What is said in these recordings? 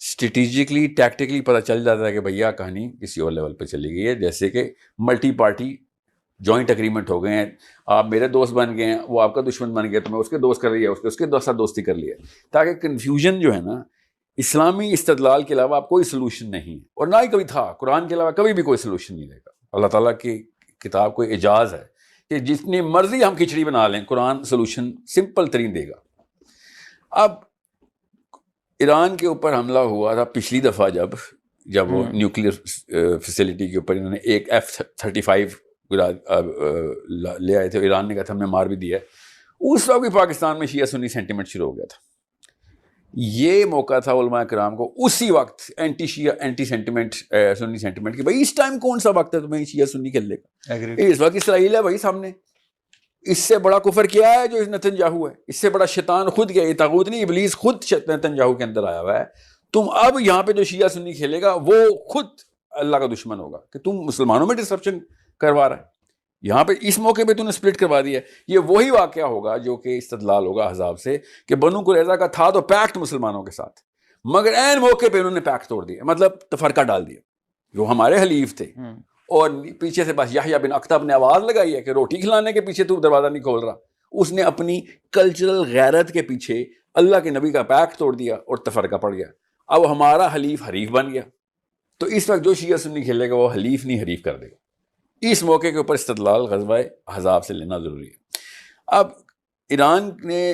Strategically tactically پتہ چل جاتا ہے کہ بھیا کہانی کسی اور لیول پہ چلی گئی ہے. جیسے کہ ملٹی پارٹی جوائنٹ اگریمنٹ ہو گئے ہیں, آپ میرے دوست بن گئے ہیں, وہ آپ کا دشمن بن گیا, تو میں اس کے دوست کر لیا, اس کے ساتھ دوستی کر لیا, تاکہ کنفیوژن جو ہے نا, اسلامی استدلال کے علاوہ آپ کوئی سلوشن نہیں, اور نہ ہی کبھی تھا. قرآن کے علاوہ کبھی بھی کوئی سلوشن نہیں دے گا. اللہ تعالیٰ کی کتاب کو اعجاز ہے کہ جتنی مرضی ہم کھچڑی بنا لیں, قرآن سلوشن سمپل ترین دے گا. اب ایران کے اوپر حملہ ہوا تھا پچھلی دفعہ جب وہ نیوکلیئر فیسلٹی کے اوپر انہوں نے ایک F-35 لے آئے تھے, ایران نے کہا تھا ہم نے مار بھی دیا. اس وقت بھی پاکستان میں شیعہ سنی سینٹیمنٹ شروع ہو گیا تھا. یہ موقع تھا علماء کرام کو اسی وقت اینٹی شیعہ اینٹی سینٹیمنٹ سنی سینٹیمنٹ کہ بھائی اس ٹائم کون سا وقت ہے تمہیں شیعہ سنی کھیلنے کا, اس وقت اسرائیل ہے بھائی سامنے. اس سے بڑا کفر کیا ہے جو نتن یاہو ہے, اس سے بڑا شیطان خود کیا, یہ طاغوت نہیں, ابلیس خود نتن یاہو کے اندر آیا ہوا ہے. تم اب یہاں پہ جو شیعہ سنی کھیلے گا وہ خود اللہ کا دشمن ہوگا کہ تم مسلمانوں میں ڈسرپشن کروا رہا ہے. یہاں پہ اس موقع پہ تو نے سپلٹ کروا دیا. یہ وہی واقعہ ہوگا جو کہ استدلال ہوگا احزاب سے کہ بنو قریظہ کا تھا تو پیکٹ مسلمانوں کے ساتھ, مگر عین موقع پہ انہوں نے پیکٹ توڑ دیا, مطلب تفرقہ ڈال دیا. جو ہمارے حلیف تھے اور پیچھے سے بس یحییٰ بن اخطب نے آواز لگائی ہے کہ روٹی کھلانے کے پیچھے تو دروازہ نہیں کھول رہا, اس نے اپنی کلچرل غیرت کے پیچھے اللہ کے نبی کا پیکٹ توڑ دیا اور تفرقہ پڑ گیا. اب ہمارا حلیف حریف بن گیا. تو اس وقت جو شیعہ سنی کھیلے گا وہ حلیف نہیں حریف کر دے گا. اس موقع کے اوپر استدلال غزوہ احزاب سے لینا ضروری ہے. اب ایران نے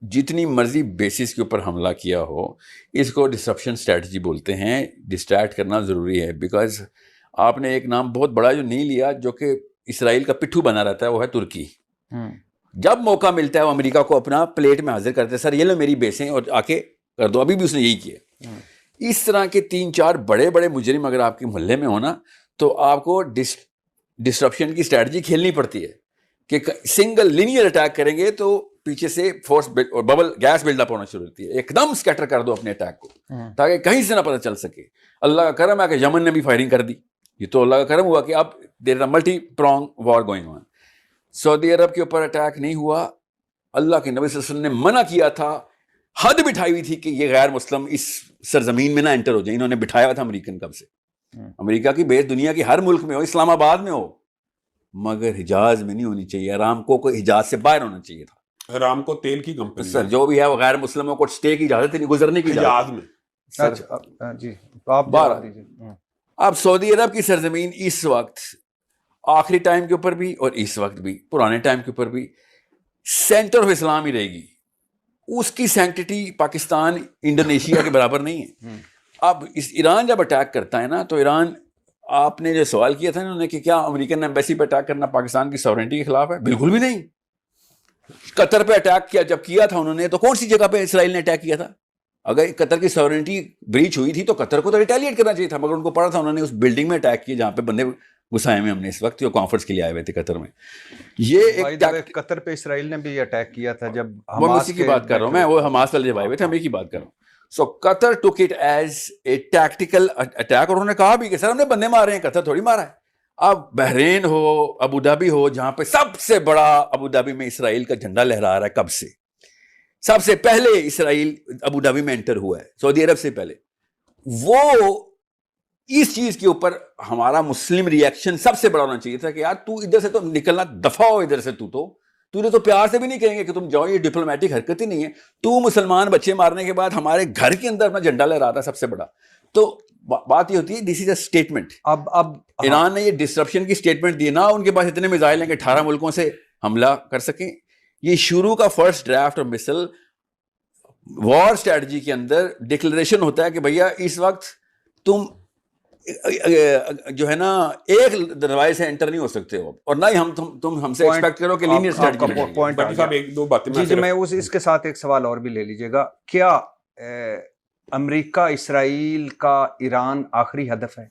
جتنی مرضی بیسس کے اوپر حملہ کیا ہو, اس کو ڈسرپشن اسٹریٹجی بولتے ہیں. ڈسٹریکٹ کرنا ضروری ہے, بیکاز آپ نے ایک نام بہت بڑا جو نہیں لیا, جو کہ اسرائیل کا پٹھو بنا رہتا ہے, وہ ہے ترکی. جب موقع ملتا ہے وہ امریکہ کو اپنا پلیٹ میں حاضر کرتے ہیں, سر یہ لو میری بیسیں اور آ کے کر دو. ابھی بھی اس نے یہی کیا. اس طرح کے 3-4 بڑے بڑے مجرم اگر آپ کے محلے میں ہونا تو آپ کو ڈسرپشن کی اسٹریٹجی کھیلنی پڑتی ہے کہ سنگل لینئر اٹیک کریں گے تو پیچھے سے فورس اور ببل گیس بلڈ اپ ہونا شروع ہوتی ہے. ایک دم سکیٹر کر دو اپنے اٹیک کو تاکہ کہیں سے نہ پتہ چل سکے. اللہ کا کرم ہے کہ یمن نے بھی فائرنگ کر دی. یہ تو اللہ کا کرم ہوا کہ اب there is multi prong war going on. سعودی عرب کے اوپر اٹیک نہیں ہوا. اللہ کے نبی صلی اللہ علیہ وسلم نے منع کیا تھا, حد بٹھائی ہوئی تھی کہ یہ غیر مسلم اس سرزمین میں نہ انٹر ہو جائیں. انہوں نے بٹھایا ہوا تھا امریکن کب سے. امریکہ کی بیس دنیا کی ہر ملک میں ہو, اسلام آباد میں ہو, مگر حجاز میں نہیں ہونی چاہیے. ارامکو کو حجاز سے باہر ہونا چاہیے تھا. ارامکو تیل کی کمپنی سر جو بھی ہے وہ غیر مسلموں کو اسٹے کی اجازت نہیں, گزرنے کی حجاز میں. جی آپ بارہ دیجیے. اب سعودی عرب کی سرزمین اس وقت آخری ٹائم کے اوپر بھی اور اس وقت بھی پرانے ٹائم کے اوپر بھی سینٹر آف اسلام ہی رہے گی. اس کی سینکٹیٹی پاکستان انڈونیشیا کے برابر نہیں ہے. اب اس ایران جب اٹیک کرتا ہے نا تو ایران, آپ نے جو سوال کیا تھا انہوں نے کہ کیا امریکن ایمبیسی پہ اٹیک کرنا پاکستان کی سورنٹی کے خلاف ہے؟ بالکل بھی نہیں. قطر پہ اٹیک کیا جب کیا تھا انہوں نے تو کون سی جگہ پہ اسرائیل نے اٹیک کیا تھا؟ اگر قطر کی سورنٹی بریچ ہوئی تھی تو قطر کو تو ریٹیلیٹ کرنا چاہیے تھا, مگر ان کو پڑا تھا انہوں نے اس بلڈنگ میں اٹیک کیا جہاں پہ بندے گھسائے ہوئے ہم نے اس وقت جو کانفرنس کے لیے آئے ہوئے تھے قطر میں. یہ ایک قطر پہ اسرائیل نے بھی اٹیک کیا تھا جب وہ اسی کی بات کر رہا ہوں میں, وہ حماس والے جب آئے ہوئے تھے ہم ایک ہی بات کر رہا ہوں. So Qatar took it as a tactical attack, اور انہوں نے کہا بھی کہ سر ہم نے بندے مارے ہیں, قطر تھوڑی مارا ہے. اب بحرین ہو, ابو دھابی ہو, جہاں پہ سب سے بڑا ابو دھابی میں اسرائیل کا جھنڈا لہرا رہا ہے کب سے, سب سے پہلے اسرائیل ابو دھابی میں انٹر ہوا ہے سعودی عرب سے پہلے. وہ اس چیز کے اوپر ہمارا مسلم ری ایکشن سب سے بڑا ہونا چاہیے تھا کہ یار تو ادھر سے تو نکلنا, دفع ہو ادھر سے. تو نے تو پیار سے بھی نہیں کہیں گے کہ تم جاؤ, یہ ڈپلومیٹک حرکت ہی نہیں ہے. تو مسلمان بچے مارنے کے بعد ہمارے گھر کے اندر اپنا جھنڈا لہراتا ہے سب سے بڑا. تو بات یہ ہوتی ہے دس از اے اسٹیٹمنٹ. اب ایران نے یہ ڈسرپشن کی اسٹیٹمنٹ دی, نہ ان کے پاس اتنے میزائل ہیں کہ 18 ملکوں سے حملہ کر سکیں. یہ شروع کا فرسٹ ڈرافٹ اور مثل وار اسٹریٹجی کے اندر ڈکلریشن ہوتا ہے کہ بھیا اس وقت تم جو ہے نا ایک دروازے سے انٹر نہیں ہو سکتے ہو, اور نہ ہی تم ہم سے ایکسپیکٹ کرو کہ لینئر اسٹریٹجی. جی میں اس کے ساتھ ایک سوال اور بھی لے لیجیے گا. کیا امریکہ اسرائیل کا ایران آخری ہدف ہے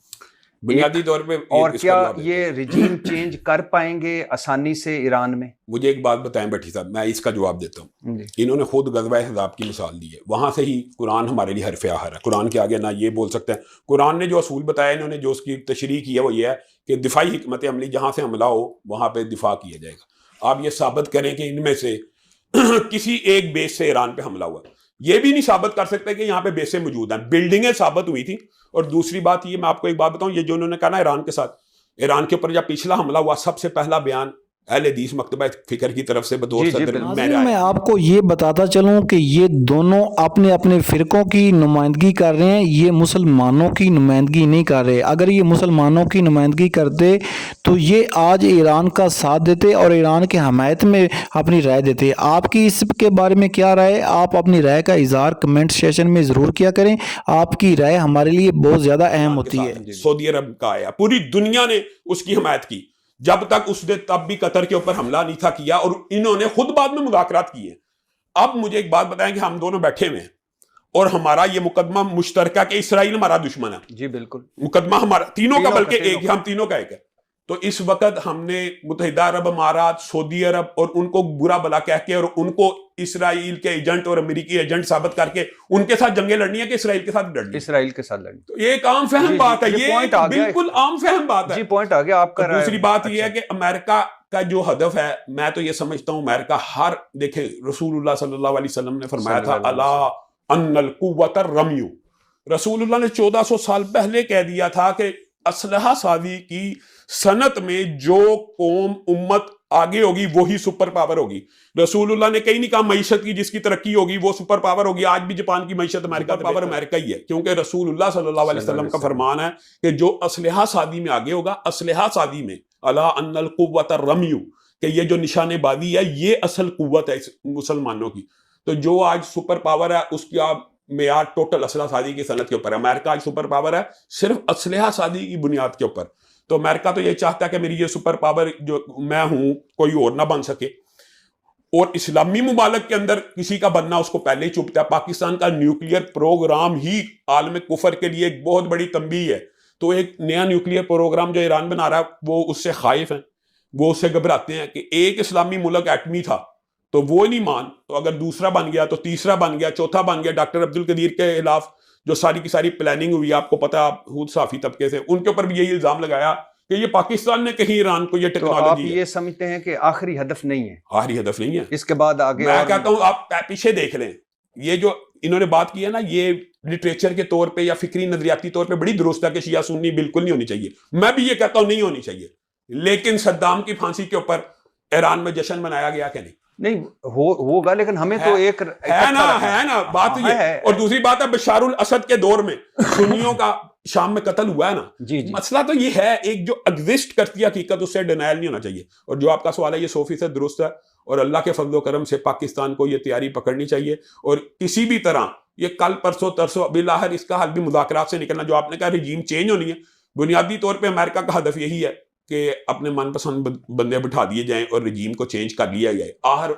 بنیادی طور پہ, اور کیا یہ رجیم چینج کر پائیں گے آسانی سے ایران میں؟ مجھے ایک بات بتائیں بھٹی صاحب, میں اس کا جواب دیتا ہوں. انہوں نے خود غزوہ احزاب کی مثال دی ہے, وہاں سے ہی قرآن ہمارے لیے حرف آخر ہے. قرآن کے آگے نہ یہ بول سکتے ہیں. قرآن نے جو اصول بتایا, انہوں نے جو اس کی تشریح کی ہے وہ یہ ہے کہ دفاعی حکمت عملی, جہاں سے حملہ ہو وہاں پہ دفاع کیا جائے گا. آپ یہ ثابت کریں کہ ان میں سے کسی ایک بیس سے ایران پہ حملہ ہوا. یہ بھی نہیں ثابت کر سکتے کہ یہاں پہ بیسیں موجود ہیں. بلڈنگیں ثابت ہوئی تھیں. اور دوسری بات یہ, میں آپ کو ایک بات بتاؤں, یہ جو انہوں نے کہا نا ایران کے ساتھ, ایران کے اوپر جب پچھلا حملہ ہوا سب سے پہلا بیان اہل حدیث مکتبہ فکر کی طرف سے بطور صدر میں آپ کو یہ بتاتا چلوں کہ یہ دونوں اپنے اپنے فرقوں کی نمائندگی کر رہے ہیں, یہ مسلمانوں کی نمائندگی نہیں کر رہے. اگر یہ مسلمانوں کی نمائندگی کرتے تو یہ آج ایران کا ساتھ دیتے اور ایران کے حمایت میں اپنی رائے دیتے. آپ کی اس کے بارے میں کیا رائے؟ آپ اپنی رائے کا اظہار کمنٹ سیشن میں ضرور کیا کریں. آپ کی رائے ہمارے لیے بہت زیادہ اہم ہوتی ہے. سعودی عرب کا آیا, پوری دنیا نے اس کی حمایت کی, جب تک اس نے تب بھی قطر کے اوپر حملہ نہیں تھا کیا, اور انہوں نے خود بعد میں مذاکرات کیے. اب مجھے ایک بات بتائیں کہ ہم دونوں بیٹھے ہوئے ہیں اور ہمارا یہ مقدمہ مشترکہ کہ اسرائیل ہمارا دشمن ہے. جی بالکل, مقدمہ ہمارا تینوں کا, بلکہ ایک, ہم تینوں کا ایک ہے. تو اس وقت ہم نے متحدہ عرب امارات, سعودی عرب اور ان کو برا بلا کہہ کے اور ان کو اسرائیل کے ایجنٹ اور امریکی ایجنٹ ثابت کر کے ان کے ساتھ جنگیں لڑنی ہے کہ اسرائیل کے ساتھ لڑنی ہے؟ اسرائیل کے ساتھ لڑنی. تو یہ ایک عام فہم بات ہے, یہ بالکل عام فہم بات ہے. جی پوائنٹ آ گیا آپ کا. دوسری بات یہ ہے کہ امریکہ کا جو ہدف ہے, میں تو یہ سمجھتا ہوں امریکہ ہر, دیکھیں رسول اللہ صلی اللہ علیہ وسلم نے فرمایا تھا الا ان القوۃ الرمی, رسول اللہ نے 1400 سال پہلے کہہ دیا تھا کہ اسلحہ سازی کی صنعت میں جو قوم امت آگے ہوگی وہی سپر پاور ہوگی. رسول اللہ نے کہیں نہیں کہا معیشت کی جس کی ترقی ہوگی وہ سپر پاور ہوگی. آج بھی جاپان کی معیشت امریکہ پاور امریکہ ہی ہے, کیونکہ رسول اللہ صلی اللہ علیہ وسلم کا فرمان ہے کہ جو اسلحہ سازی میں آگے ہوگا, اسلحہ سازی میں الا ان القوۃ الرمی, کہ یہ جو نشانے بازی ہے یہ اصل قوت ہے مسلمانوں کی. تو جو آج سپر پاور ہے اس کی آپ معیار ٹوٹل اسلحہ سازی کی صنعت کے اوپر ہے. امریکہ آج سپر پاور ہے صرف اسلحہ سازی کی بنیاد کے اوپر. تو امریکہ تو یہ چاہتا ہے کہ میری یہ سپر پاور جو میں ہوں کوئی اور نہ بن سکے, اور اسلامی ممالک کے اندر کسی کا بننا اس کو پہلے ہی چپتا ہے. پاکستان کا نیوکلیئر پروگرام ہی عالم کفر کے لیے ایک بہت بڑی تنبیہ ہے. تو ایک نیا نیوکلیئر پروگرام جو ایران بنا رہا ہے وہ اس سے خائف ہیں, وہ اس سے گھبراتے ہیں کہ ایک اسلامی ملک ایٹمی تھا تو وہ نہیں مان, تو اگر دوسرا بن گیا تو تیسرا بن گیا, چوتھا بن گیا. ڈاکٹر عبدالقدیر کے خلاف جو ساری کی ساری پلاننگ ہوئی, آپ کو پتا خود صحافی طبقے سے, ان کے اوپر بھی یہی الزام لگایا کہ یہ پاکستان نے کہیں ایران کو یہ ٹیکنالوجی. آپ یہ سمجھتے ہیں کہ آخری ہدف نہیں ہے؟ آخری ہدف نہیں ہے, اس کے بعد آگے میں کہتا ہوں آپ پیچھے دیکھ لیں. یہ جو انہوں نے بات کی ہے نا, یہ لٹریچر کے طور پہ یا فکری نظریاتی طور پہ بڑی درست ہے کہ شیعہ سنی بالکل نہیں ہونی چاہیے. میں بھی یہ کہتا ہوں نہیں ہونی چاہیے, لیکن صدام کی پھانسی کے اوپر ایران میں جشن منایا گیا کہ نہیں ہوگا, لیکن ہمیں تو ایک ہے نا بات یہ ہے. اور دوسری بات ہے بشار الاسد کے دور میں سنیوں کا شام میں قتل ہوا ہے نا. مسئلہ تو یہ ہے, ایک جو ایگزسٹ کرتی ہے حقیقت اس سے ڈینائل نہیں ہونا چاہیے. اور جو آپ کا سوال ہے یہ 100% درست ہے, اور اللہ کے فضل و کرم سے پاکستان کو یہ تیاری پکڑنی چاہیے, اور کسی بھی طرح یہ کل پرسوں ترسوں بالآخر اس کا حل بھی مذاکرات سے نکلنا. جو آپ نے کہا رجیم چینج ہونی ہے, بنیادی طور پہ امریکہ کا ہدف یہی ہے کہ اپنے من پسند بندے بٹھا دیے جائیں اور رجیم کو چینج کر لیا جائے. آخر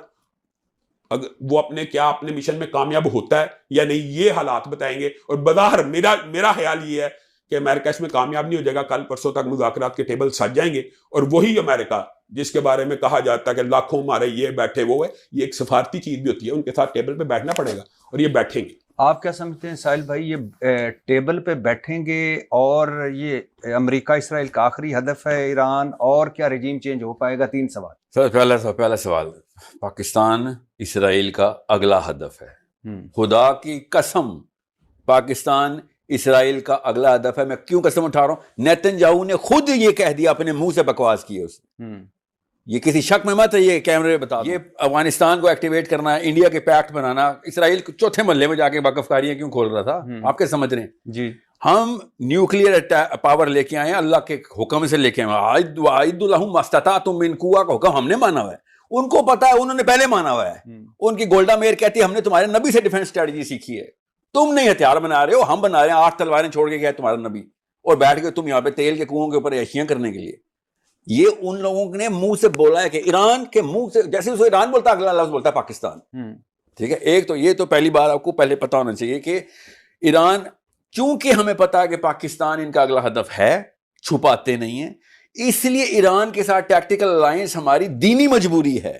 اگر وہ اپنے مشن میں کامیاب ہوتا ہے یا نہیں یہ حالات بتائیں گے. اور بظاہر میرا خیال یہ ہے کہ امریکہ اس میں کامیاب نہیں ہو جائے گا. کل پرسوں تک مذاکرات کے ٹیبل سج جائیں گے, اور وہی امریکہ جس کے بارے میں کہا جاتا ہے کہ لاکھوں مارے یہ بیٹھے وہ ہے, یہ ایک سفارتی چیز بھی ہوتی ہے, ان کے ساتھ ٹیبل پہ بیٹھنا پڑے گا اور یہ بیٹھیں گے. آپ کیا سمجھتے ہیں ساحل بھائی, یہ ٹیبل پہ بیٹھیں گے اور یہ امریکہ اسرائیل کا آخری ہدف ہے ایران, اور کیا رجیم چینج ہو پائے گا؟ 3 سوال. سر پہلا سوال, پاکستان اسرائیل کا اگلا ہدف ہے. خدا کی قسم پاکستان اسرائیل کا اگلا ہدف ہے. میں کیوں قسم اٹھا رہا ہوں؟ نیتن یاہو نے خود یہ کہہ دیا, اپنے منہ سے بکواس کی ہے اس نے. یہ کسی شک میں مت ہے, یہ کیمرے بتا دو. یہ افغانستان کو ایکٹیویٹ کرنا ہے, انڈیا کے پیکٹ بنانا, اسرائیل چوتھے محلے میں جا کے وقف کاریاں کیوں کھول رہا تھا؟ آپ کیا سمجھ رہے ہیں؟ جی ہم نیوکلیئر پاور لے کے آئے ہیں, اللہ کے حکم سے لے کے آئے. وَأَعِدُّ لَهُم مَا اسْتَطَعْتُم مِّن قُوَّةٍ کا حکم ہم نے مانا ہوا ہے, ان کو پتا ہے, انہوں نے پہلے مانا ہوا ہے. ان کی گولڈا میئر کہتی ہے ہم نے تمہارے نبی سے ڈیفنس اسٹریٹجی سیکھی ہے, تم نہیں ہتھیار بنا رہے ہو, ہم بنا رہے ہیں. 8 تلواریں چھوڑ کے گیا تمہارا نبی, اور بیٹھ کے تم یہاں پہ تیل کے کنووں کے اوپر عیشیاں کرنے کے لیے. یہ ان لوگوں نے منہ سے بولا ہے کہ ایران کے منہ سے, جیسے اس کو ایران بولتا ہے اگلا لفظ بولتا ہے پاکستان. ٹھیک ہے, ایک تو یہ تو پہلی بار آپ کو پہلے پتا ہونا چاہیے کہ ایران, چونکہ ہمیں پتا ہے کہ پاکستان ان کا اگلا ہدف ہے, چھپاتے نہیں ہیں, اس لیے ایران کے ساتھ ٹیکٹیکل الائنس ہماری دینی مجبوری ہے.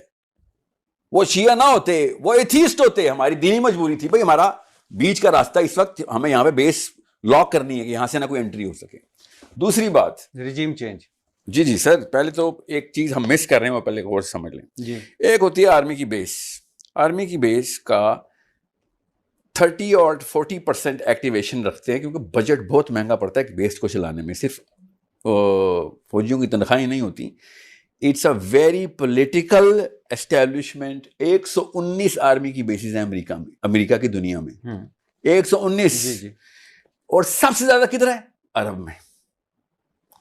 وہ شیعہ نہ ہوتے, وہ ایتھیسٹ ہوتے, ہماری دینی مجبوری تھی. بھائی ہمارا بیچ کا راستہ اس وقت, ہمیں یہاں پہ بیس لاک کرنی ہے کہ یہاں سے نہ کوئی انٹری ہو سکے. دوسری بات, رجیم چینج. جی سر, پہلے تو ایک چیز ہم مس کر رہے ہیں, وہ پہلے غور سے سمجھ لیں. جی. ایک ہوتی ہے آرمی کی بیس. آرمی کی بیس کا 30 اور 40% ایکٹیویشن رکھتے ہیں کیونکہ بجٹ بہت مہنگا پڑتا ہے بیس کو چلانے میں. صرف فوجیوں کی تنخواہیں نہیں ہوتی. It's a very political establishment. 119 army کی بیسز ہیں امریکہ میں, امریکہ کی دنیا میں 119. اور سب سے زیادہ کدھر ہے؟ عرب میں.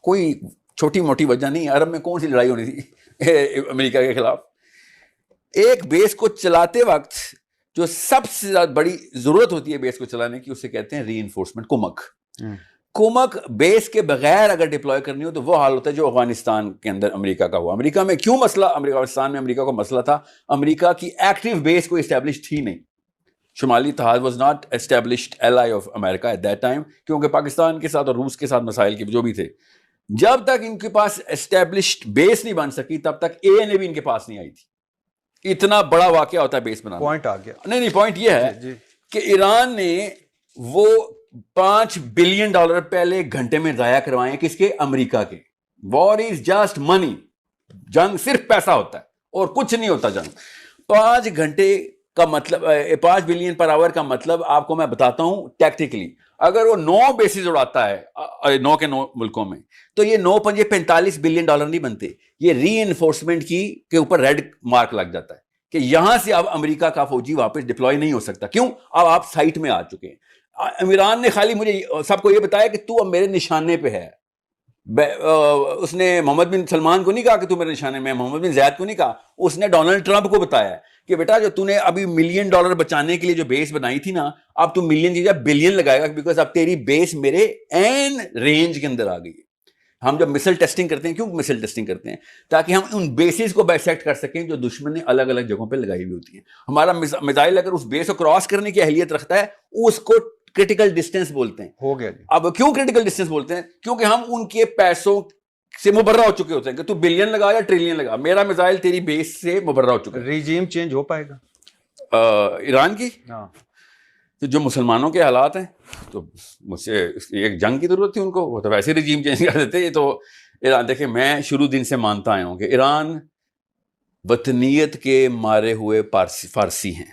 کوئی چھوٹی موٹی وجہ نہیں. عرب میں کون سی لڑائی ہونی تھی امریکہ کے خلاف؟ ایک بیس کو چلاتے وقت جو سب سے زیادہ بڑی ضرورت ہوتی ہے بیس کو چلانے کی, اسے کہتے ہیں ری انفورسمنٹ, کمک. کمک بیس کے بغیر اگر ڈپلوائے کرنی ہو تو وہ حال ہوتا ہے جو افغانستان کے اندر امریکہ کا ہوا. امریکہ میں کیوں مسئلہ, افغانستان میں امریکہ کو مسئلہ تھا, امریکہ کی ایکٹیو بیس کوئی اسٹیبلش تھی نہیں. شمالی اتحاد was not established ally of America at that time, کیونکہ پاکستان کے ساتھ اور روس کے ساتھ مسائل کے جو بھی تھے. جب تک ان کے پاس اسٹیبلشڈ بیس نہیں بن سکی تب تک اے بھی ان کے پاس نہیں آئی تھی. اتنا بڑا واقعہ ہوتا ہے بیس بنانا. پوائنٹ آ گیا. نہیں, پوائنٹ یہ ہے کہ ایران نے وہ $5 بلین پہلے گھنٹے میں ضائع کروائے ہیں. کس کے؟ امریکہ کے. وار از جسٹ منی. جنگ صرف پیسہ ہوتا ہے اور کچھ نہیں ہوتا جنگ. 5 گھنٹے کا مطلب 5 بلین پر آور کا مطلب آپ کو میں بتاتا ہوں ٹیکٹیکلی. اگر وہ 9 بیسز اڑاتا ہے 9 کے 9 ملکوں میں تو یہ 9 پنجے $45 بلین نہیں بنتے. یہ ری انفورسمنٹ کے اوپر ریڈ مارک لگ جاتا ہے کہ یہاں سے اب امریکہ کا فوجی واپس ڈپلوائے نہیں ہو سکتا. کیوں؟ اب آپ سائٹ میں آ چکے ہیں. ایران نے خالی مجھے سب کو یہ بتایا کہ تو اب میرے نشانے پہ ہے. اس نے محمد بن سلمان کو نہیں کہا کہ تو میرے نشانے میں, محمد بن زیاد کو نہیں کہا, اس نے ڈونلڈ ٹرمپ کو بتایا کہ بیٹا جو تو نے ابھی $1 ملین بچانے کے لیے جو بیس بنائی تھی نا, اب تو ملین کی جگہ بلین لگائے گا, بیکاز اب تیری بیس میرے این رینج کے اندر آ گئی ہے. ہم جب مسل ٹیسٹنگ کرتے ہیں, کیوں مسل ٹیسٹنگ کرتے ہیں؟ تاکہ ہم ان بیسز کو بائسیکٹ کر سکیں جو دشمن نے الگ الگ جگہوں پہ لگائی ہوئی ہوتی ہیں. ہمارا میزائل اگر اس بیس کو کراس کرنے کی اہلیت رکھتا ہے اس کو کرٹیکل ڈسٹینس بولتے ہیں. ہو گیا جی. اب کیوں کرٹیکل ڈسٹینس بولتے ہیں؟ کیونکہ ہم ان کے پیسوں سے مبرہ ہو چکے ہوتے ہیں کہ تو بلین لگا یا ٹریلین لگا, میرا میزائل تیری بیس سے مبرہ ہو چکا ہے. ریجیم چینج ہو پائے گا ایران کی؟ تو جو مسلمانوں کے حالات ہیں تو مجھ سے ایک جنگ کی ضرورت تھی ان کو, وہ تو ویسے ریجیم چینج کر دیتے. یہ تو ایران, دیکھیں میں شروع دن سے مانتا آیا ہوں کہ ایران وطنیت کے مارے ہوئے فارسی ہیں.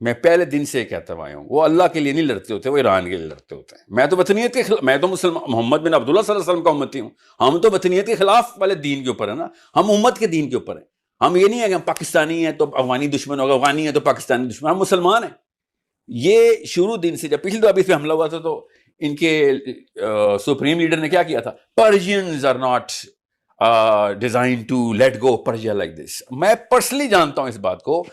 میں پہلے دن سے کہتا آیا ہوں, وہ اللہ کے لیے نہیں لڑتے ہوتے, وہ ایران کے لیے لڑتے ہوتے ہیں. میں تو وطنیت کے خلاف, میں تو محمد بن عبداللہ صلی اللہ علیہ وسلم کا امتی ہوں. ہم تو وطنیت کے خلاف والے دین کے اوپر ہیں نا, ہم امت کے دین کے اوپر ہیں. ہم یہ نہیں ہے کہ ہم پاکستانی ہیں تو افغانی دشمن ہوگا, افغانی ہیں تو پاکستانی دشمن, ہم مسلمان ہیں. یہ شروع دن سے, جب پچھلی دفعہ اس پہ حملہ ہوا تھا تو ان کے سپریم لیڈر نے کیا کیا تھا, Persians are not designed to let go Persia like this. میں پرسنلی جانتا ہوں اس بات کو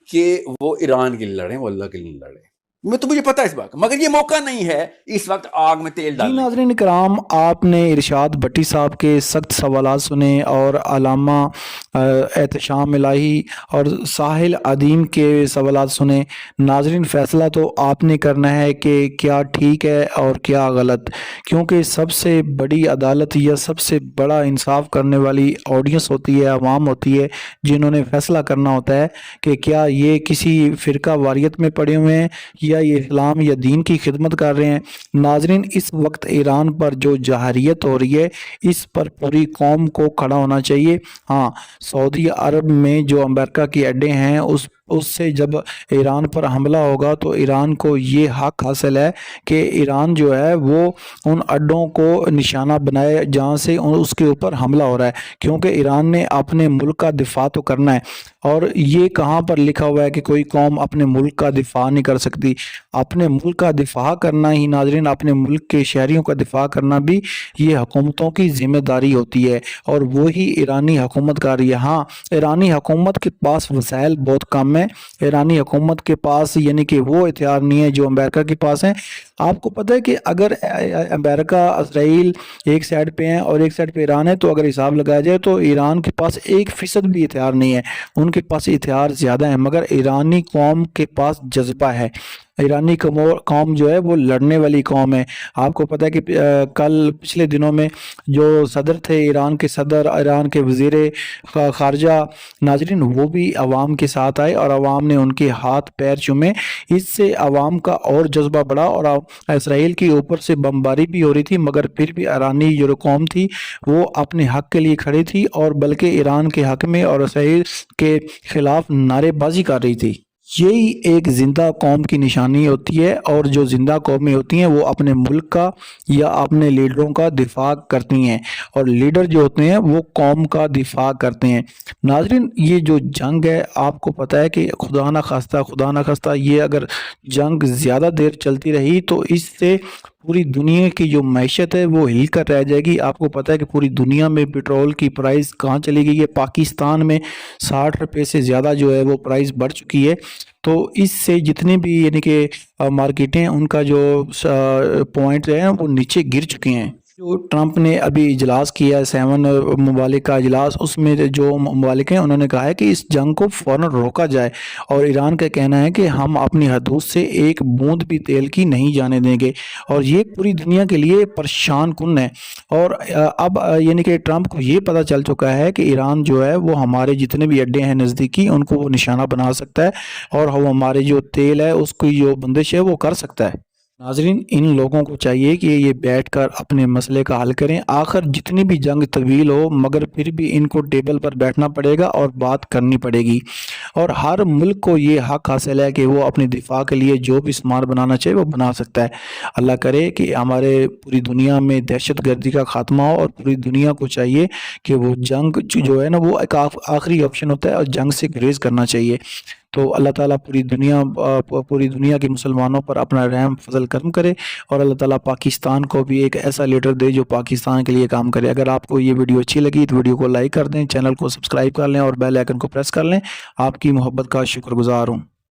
کہ وہ ایران کے لیے لڑیں, وہ اللہ کے لیے لڑیں. میں تو مجھے پتا ہے اس بات کا, مگر یہ موقع نہیں ہے اس وقت آگ میں تیل ڈالنے. ناظرین کرام, آپ نے ارشاد بھٹی صاحب کے سخت سوالات سنے اور علامہ احتشام الہی اور ساحل عدیم کے سوالات سنے. ناظرین فیصلہ تو آپ نے کرنا ہے کہ کیا ٹھیک ہے اور کیا غلط, کیونکہ سب سے بڑی عدالت یا سب سے بڑا انصاف کرنے والی آڈینس ہوتی ہے, عوام ہوتی ہے, جنہوں نے فیصلہ کرنا ہوتا ہے کہ کیا یہ کسی فرقہ واریت میں پڑے ہوئے ہیں یا یہ اسلام یا دین کی خدمت کر رہے ہیں. ناظرین اس وقت ایران پر جو جہریت ہو رہی ہے اس پر پوری قوم کو کھڑا ہونا چاہیے. ہاں, سعودی عرب میں جو امریکہ کی اڈے ہیں اس سے جب ایران پر حملہ ہوگا تو ایران کو یہ حق حاصل ہے کہ ایران جو ہے وہ ان اڈوں کو نشانہ بنائے جہاں سے اس کے اوپر حملہ ہو رہا ہے, کیونکہ ایران نے اپنے ملک کا دفاع تو کرنا ہے. اور یہ کہاں پر لکھا ہوا ہے کہ کوئی قوم اپنے ملک کا دفاع نہیں کر سکتی؟ اپنے ملک کا دفاع کرنا ہی ناظرین, اپنے ملک کے شہریوں کا دفاع کرنا بھی یہ حکومتوں کی ذمہ داری ہوتی ہے, اور وہی ایرانی حکومت کر رہی ہے. ہاں, ایرانی حکومت کے پاس وسائل بہت کم ہیں, ایرانی حکومت کے پاس یعنی کہ وہ ہتھیار نہیں ہے جو امریکہ کے پاس ہیں. آپ کو پتہ ہے کہ اگر امریکہ اسرائیل ایک سائڈ پہ ہیں اور ایک سائڈ پہ ایران ہے, تو اگر حساب لگایا جائے تو ایران کے پاس 1% بھی ہتھیار نہیں ہے, ان کے پاس ہتھیار زیادہ ہیں. مگر ایرانی قوم کے پاس جذبہ ہے, ایرانی قوم جو ہے وہ لڑنے والی قوم ہے. آپ کو پتہ ہے کہ کل پچھلے دنوں میں جو صدر تھے ایران کے صدر, ایران کے وزیر خارجہ, ناظرین وہ بھی عوام کے ساتھ آئے اور عوام نے ان کے ہاتھ پیر چومے. اس سے عوام کا اور جذبہ بڑھا اور اسرائیل کے اوپر سے بمباری بھی ہو رہی تھی, مگر پھر بھی ایرانی جو قوم تھی وہ اپنے حق کے لیے کھڑی تھی اور بلکہ ایران کے حق میں اور اسرائیل کے خلاف نعرے بازی کر رہی تھی. یہی ایک زندہ قوم کی نشانی ہوتی ہے، اور جو زندہ قومیں ہوتی ہیں وہ اپنے ملک کا یا اپنے لیڈروں کا دفاع کرتی ہیں، اور لیڈر جو ہوتے ہیں وہ قوم کا دفاع کرتے ہیں۔ ناظرین، یہ جو جنگ ہے آپ کو پتہ ہے کہ خدا نہ خواستہ یہ اگر جنگ زیادہ دیر چلتی رہی تو اس سے پوری دنیا کی جو معیشت ہے وہ ہل کر رہ جائے گی۔ آپ کو پتہ ہے کہ پوری دنیا میں پٹرول کی پرائس کہاں چلی گئی ہے، پاکستان میں 60 روپے سے زیادہ جو ہے وہ پرائس بڑھ چکی ہے۔ تو اس سے جتنے بھی یعنی کہ مارکیٹیں ان کا جو پوائنٹ ہیں وہ نیچے گر چکے ہیں۔ جو ٹرمپ نے ابھی اجلاس کیا 7 ممالک کا اجلاس، اس میں جو ممالک ہیں انہوں نے کہا ہے کہ اس جنگ کو فوراً روکا جائے، اور ایران کا کہنا ہے کہ ہم اپنی حدود سے ایک بوند بھی تیل کی نہیں جانے دیں گے، اور یہ پوری دنیا کے لیے پریشان کن ہے۔ اور اب یعنی کہ ٹرمپ کو یہ پتہ چل چکا ہے کہ ایران جو ہے وہ ہمارے جتنے بھی اڈے ہیں نزدیکی ان کو وہ نشانہ بنا سکتا ہے، اور وہ ہمارے جو تیل ہے اس کی جو بندش ہے وہ کر سکتا ہے۔ ناظرین، ان لوگوں کو چاہیے کہ یہ بیٹھ کر اپنے مسئلے کا حل کریں۔ آخر جتنی بھی جنگ طویل ہو مگر پھر بھی ان کو ٹیبل پر بیٹھنا پڑے گا اور بات کرنی پڑے گی، اور ہر ملک کو یہ حق حاصل ہے کہ وہ اپنی دفاع کے لیے جو بھی سامان بنانا چاہے وہ بنا سکتا ہے۔ اللہ کرے کہ ہمارے پوری دنیا میں دہشت گردی کا خاتمہ ہو، اور پوری دنیا کو چاہیے کہ وہ جنگ جو ہے نا وہ ایک آخری آپشن ہوتا ہے، اور جنگ سے گریز کرنا چاہیے۔ تو اللہ تعالیٰ پوری دنیا کے مسلمانوں پر اپنا رحم فضل کرم کرے، اور اللہ تعالیٰ پاکستان کو بھی ایک ایسا لیڈر دے جو پاکستان کے لیے کام کرے۔ اگر آپ کو یہ ویڈیو اچھی لگی تو ویڈیو کو لائک کر دیں، چینل کو سبسکرائب کر لیں اور بیل آئیکن کو پریس کر لیں۔ آپ کی محبت کا شکر گزار ہوں۔